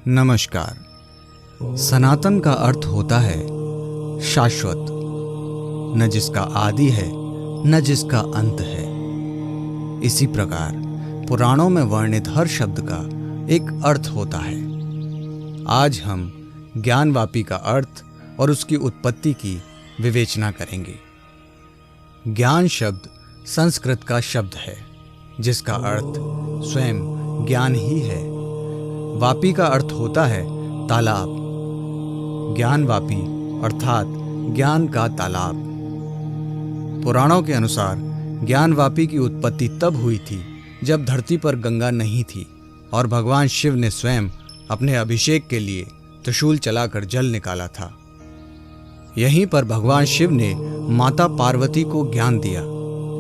नमस्कार। सनातन का अर्थ होता है शाश्वत, न जिसका आदि है न जिसका अंत है। इसी प्रकार पुराणों में वर्णित हर शब्द का एक अर्थ होता है। आज हम ज्ञानवापी का अर्थ और उसकी उत्पत्ति की विवेचना करेंगे। ज्ञान शब्द संस्कृत का शब्द है जिसका अर्थ स्वयं ज्ञान ही है। वापी का अर्थ होता है तालाब। ज्ञानवापी अर्थात ज्ञान का तालाब। पुराणों के अनुसार ज्ञानवापी की उत्पत्ति तब हुई थी जब धरती पर गंगा नहीं थी और भगवान शिव ने स्वयं अपने अभिषेक के लिए त्रिशूल चलाकर जल निकाला था। यहीं पर भगवान शिव ने माता पार्वती को ज्ञान दिया,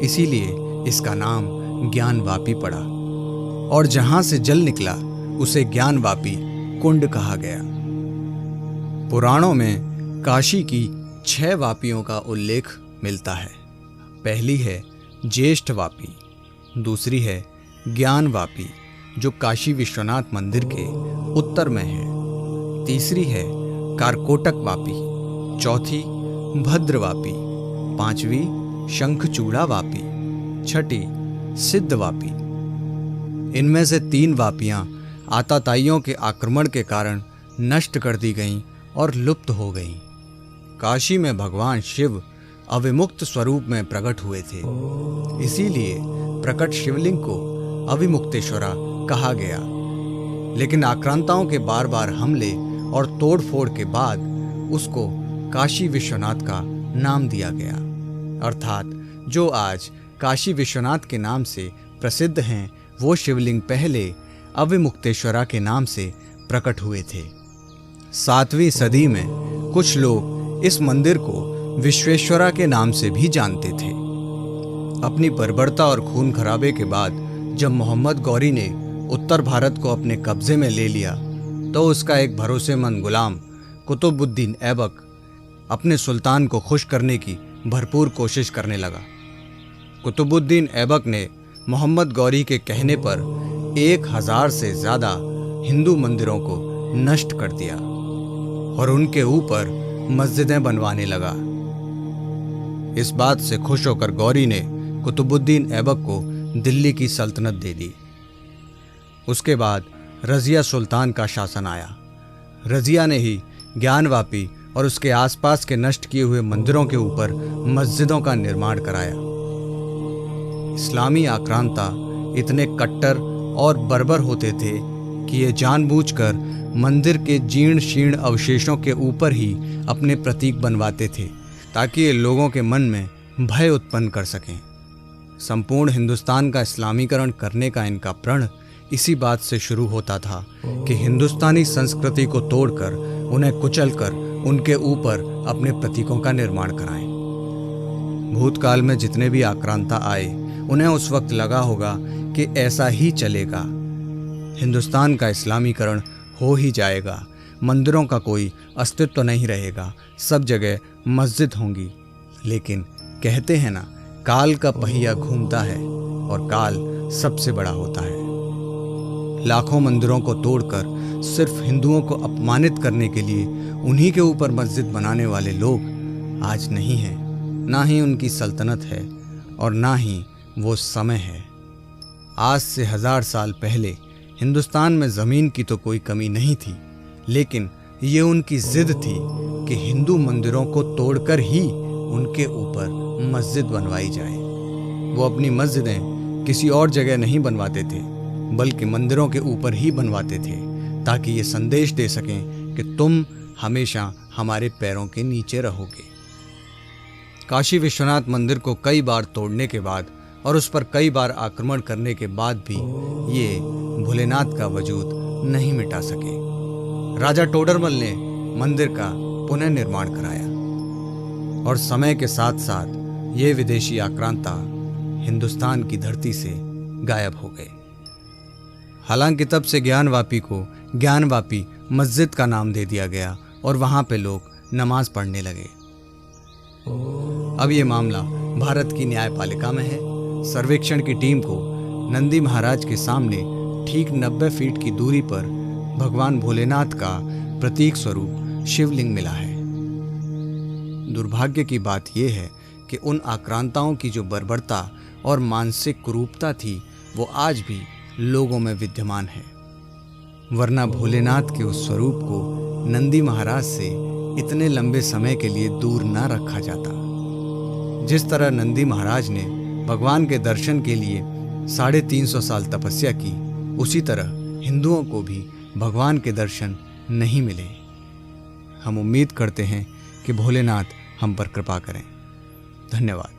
इसीलिए इसका नाम ज्ञानवापी पड़ा। और जहां से जल निकला उसे ज्ञानवापी कुंड कहा गया। पुराणों में काशी की 6 वापियों का उल्लेख मिलता है। पहली है ज्येष्ठ वापी, दूसरी है ज्ञानवापी जो काशी विश्वनाथ मंदिर के उत्तर में है, तीसरी है कारकोटक वापी, चौथी भद्रवापी, पांचवी शंखचूड़ा वापी, छठी सिद्ध वापी। इनमें से 3 वापियां आताताइयों के आक्रमण के कारण नष्ट कर दी गईं और लुप्त हो गईं। काशी में भगवान शिव अविमुक्त स्वरूप में प्रकट हुए थे, इसीलिए प्रकट शिवलिंग को अविमुक्तेश्वरा कहा गया। लेकिन आक्रांताओं के बार बार हमले और तोड़फोड़ के बाद उसको काशी विश्वनाथ का नाम दिया गया। अर्थात जो आज काशी विश्वनाथ के नाम से प्रसिद्ध हैं वो शिवलिंग पहले अविमुक्तेश्वरा के नाम से प्रकट हुए थे। 7वीं सदी में कुछ लोग इस मंदिर को विश्वेश्वरा के नाम से भी जानते थे। अपनी बर्बरता और खून खराबे के बाद जब मोहम्मद गौरी ने उत्तर भारत को अपने कब्जे में ले लिया तो उसका एक भरोसेमंद गुलाम कुतुबुद्दीन ऐबक अपने सुल्तान को खुश करने की भरपूर कोशिश करने लगा। कुतुबुद्दीन ऐबक ने मोहम्मद गौरी के कहने पर 1000 से ज़्यादा हिंदू मंदिरों को नष्ट कर दिया और उनके ऊपर मस्जिदें बनवाने लगा। इस बात से खुश होकर गौरी ने कुतुबुद्दीन ऐबक को दिल्ली की सल्तनत दे दी। उसके बाद रज़िया सुल्तान का शासन आया। रज़िया ने ही ज्ञानवापी और उसके आसपास के नष्ट किए हुए मंदिरों के ऊपर मस्जिदों का निर्माण कराया। इस्लामी आक्रांता इतने कट्टर और बर्बर होते थे कि ये जानबूझकर मंदिर के जीर्ण शीर्ण अवशेषों के ऊपर ही अपने प्रतीक बनवाते थे ताकि ये लोगों के मन में भय उत्पन्न कर सकें। संपूर्ण हिंदुस्तान का इस्लामीकरण करने का इनका प्रण इसी बात से शुरू होता था कि हिंदुस्तानी संस्कृति को तोड़कर उन्हें कुचलकर उनके ऊपर अपने प्रतीकों का निर्माण कराएं। भूतकाल में जितने भी आक्रांता आए उन्हें उस वक्त लगा होगा कि ऐसा ही चलेगा, हिंदुस्तान का इस्लामीकरण हो ही जाएगा, मंदिरों का कोई अस्तित्व नहीं रहेगा, सब जगह मस्जिद होंगी। लेकिन कहते हैं ना, काल का पहिया घूमता है और काल सबसे बड़ा होता है। लाखों मंदिरों को तोड़कर सिर्फ हिंदुओं को अपमानित करने के लिए उन्हीं के ऊपर मस्जिद बनाने वाले लोग आज नहीं हैं। ना ही उनकी सल्तनत है और ना ही वो समय है। आज से 1000 साल पहले हिंदुस्तान में ज़मीन की तो कोई कमी नहीं थी, लेकिन ये उनकी जिद थी कि हिंदू मंदिरों को तोड़कर ही उनके ऊपर मस्जिद बनवाई जाए। वो अपनी मस्जिदें किसी और जगह नहीं बनवाते थे बल्कि मंदिरों के ऊपर ही बनवाते थे ताकि ये संदेश दे सकें कि तुम हमेशा हमारे पैरों के नीचे रहोगे। काशी विश्वनाथ मंदिर को कई बार तोड़ने के बाद और उस पर कई बार आक्रमण करने के बाद भी ये भोलेनाथ का वजूद नहीं मिटा सके। राजा टोडरमल ने मंदिर का पुनर्निर्माण कराया और समय के साथ साथ ये विदेशी आक्रांता हिंदुस्तान की धरती से गायब हो गए। हालांकि तब से ज्ञानवापी को ज्ञानवापी मस्जिद का नाम दे दिया गया और वहां पे लोग नमाज पढ़ने लगे। अब ये मामला भारत की न्यायपालिका में है। सर्वेक्षण की टीम को नंदी महाराज के सामने ठीक 90 फीट की दूरी पर भगवान भोलेनाथ का प्रतीक स्वरूप शिवलिंग मिला है। दुर्भाग्य की बात यह है कि उन आक्रांताओं की जो बर्बरता और मानसिक कुरूपता थी वो आज भी लोगों में विद्यमान है, वरना भोलेनाथ के उस स्वरूप को नंदी महाराज से इतने लंबे समय के लिए दूर न रखा जाता। जिस तरह नंदी महाराज ने भगवान के दर्शन के लिए 350 साल तपस्या की, उसी तरह हिंदुओं को भी भगवान के दर्शन नहीं मिले। हम उम्मीद करते हैं कि भोलेनाथ हम पर कृपा करें। धन्यवाद।